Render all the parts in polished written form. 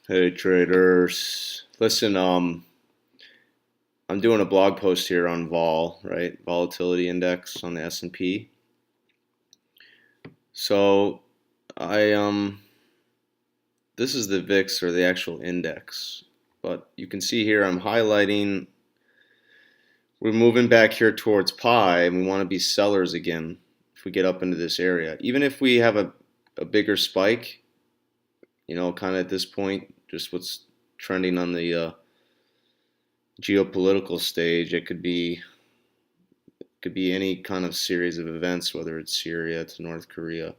Hey traders, listen. I'm doing a blog post here on vol, right? Volatility index on the S&P. So I this is the VIX or the actual index, but you can see here I'm highlighting. We're moving back here towards pi, and we want to be sellers again if we get up into this area. Even if we have a bigger spike, kind of at this point, just what's trending on the geopolitical stage, it could be any kind of series of events, whether it's Syria to North Korea.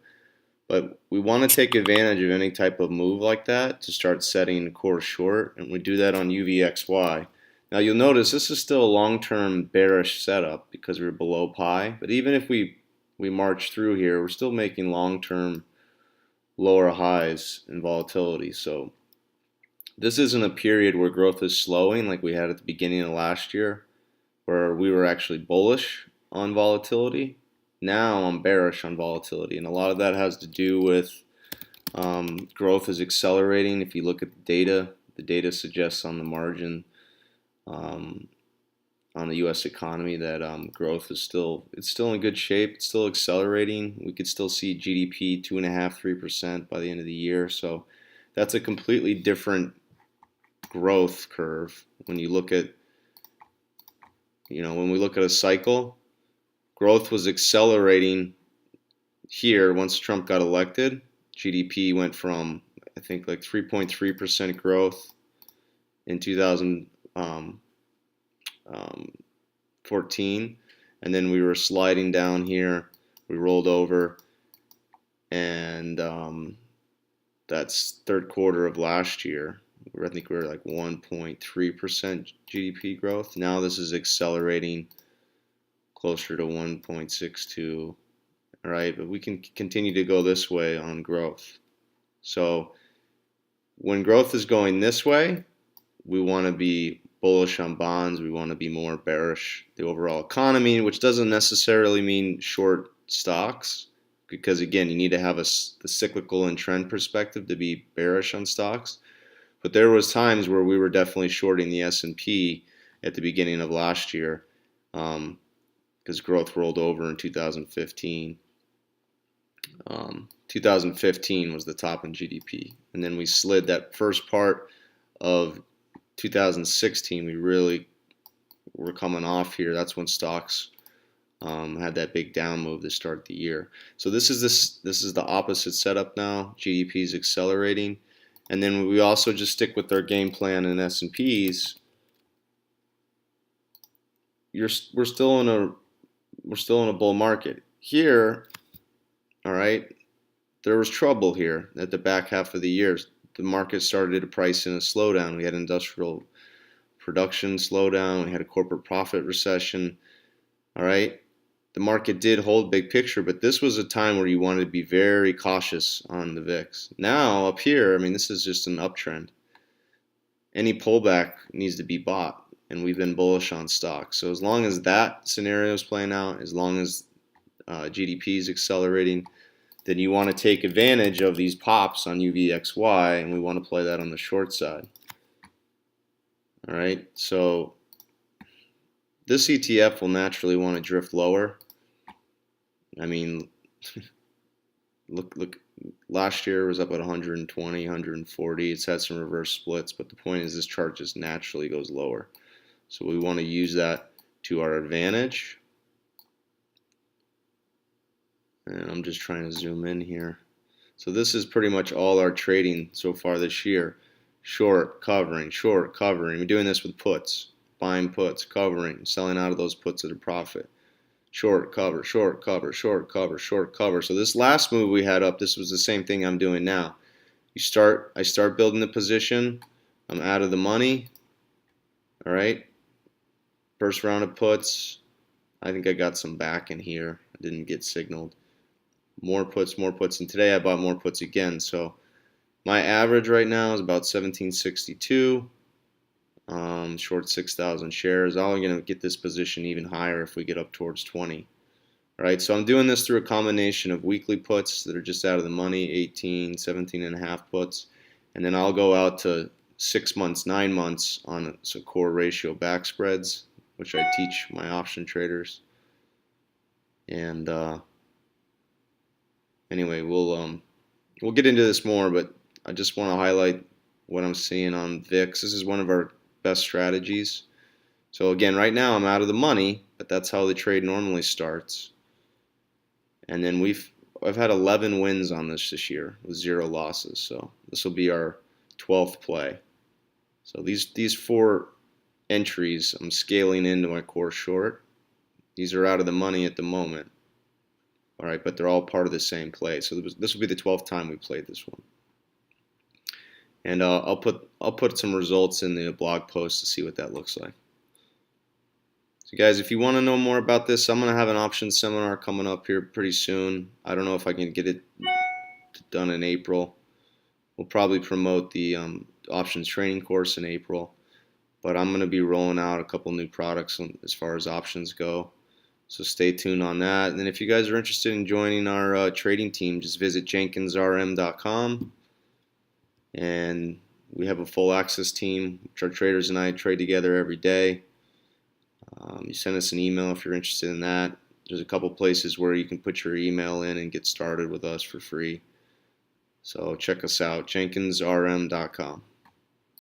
But we want to take advantage of any type of move like that to start setting course short, and we do that on UVXY. Now you'll notice this is still a long-term bearish setup because we're below pi. But even if we march through here, we're still making long-term lower highs in volatility. So this isn't a period where growth is slowing like we had at the beginning of last year, where we were actually bullish on volatility. Now I'm bearish on volatility, and a lot of that has to do with growth is accelerating. If you look at the data suggests on the margin on the U.S. economy that growth is still in good shape. It's still accelerating. We could still see GDP 2.5–3% by the end of the year. So that's a completely different growth curve when you look at when we look at a cycle. Growth was accelerating here once Trump got elected. GDP went from, I think, like 3.3% growth in 2014, and then we were sliding down here. We rolled over, and that's third quarter of last year. I think we were like 1.3% GDP growth. Now this is accelerating closer to 1.62. All right, but we can continue to go this way on growth. So when growth is going this way, we want to be bullish on bonds. We want to be more bearish the overall economy, which doesn't necessarily mean short stocks, because again, you need to have the cyclical and trend perspective to be bearish on stocks. But there was times where we were definitely shorting the S&P at the beginning of last year, because growth rolled over in 2015. 2015 was the top in GDP, and then we slid that first part of 2016. We really were coming off here. That's when stocks had that big down move to start the year. So this is the opposite setup now. GDP is accelerating, and then we also just stick with our game plan in S&Ps. We're still in a bull market here. All right, there was trouble here at the back half of the year. The market started to price in a slowdown. We had industrial production slowdown. We had a corporate profit recession. All right, the market did hold big picture, but this was a time where you wanted to be very cautious on the VIX. Now up here, I mean, this is just an uptrend. Any pullback needs to be bought, and we've been bullish on stocks. So as long as that scenario is playing out, as long as GDP is accelerating, then you want to take advantage of these pops on UVXY, and we want to play that on the short side. All right, so this ETF will naturally want to drift lower. I mean, look, last year was up at 120, 140. It's had some reverse splits, but the point is this chart just naturally goes lower. So we want to use that to our advantage. And I'm just trying to zoom in here. So this is pretty much all our trading so far this year. Short, covering, short, covering. We're doing this with puts. Buying puts, covering, selling out of those puts at a profit. Short, cover, short, cover, short, cover, short, cover. So this last move we had up, this was the same thing I'm doing now. I start building the position. I'm out of the money. All right. First round of puts. I think I got some back in here. I didn't get signaled. More puts, and today I bought more puts again. So my average right now is about 1762. Short 6,000 shares. I'm going to get this position even higher if we get up towards 20. All right, so I'm doing this through a combination of weekly puts that are just out of the money, 18, 17 and a half puts, and then I'll go out to 6 months, 9 months on some core ratio back spreads, which I teach my option traders. And anyway, we'll get into this more, but I just want to highlight what I'm seeing on VIX. This is one of our best strategies. So again, right now I'm out of the money, but that's how the trade normally starts. And then I've had 11 wins on this year with 0 losses. So this will be our 12th play. So these 4 entries I'm scaling into my core short. These are out of the money at the moment. All right, but they're all part of the same play. So this will be the 12th time we played this one. And I'll put some results in the blog post to see what that looks like. So guys, if you want to know more about this, I'm going to have an options seminar coming up here pretty soon. I don't know if I can get it done in April. We'll probably promote the options training course in April. But I'm going to be rolling out a couple new products as far as options go. So stay tuned on that. And then if you guys are interested in joining our trading team, just visit jenkinsrm.com. And we have a full access team, which our traders and I trade together every day. You send us an email if you're interested in that. There's a couple places where you can put your email in and get started with us for free. So check us out, jenkinsrm.com.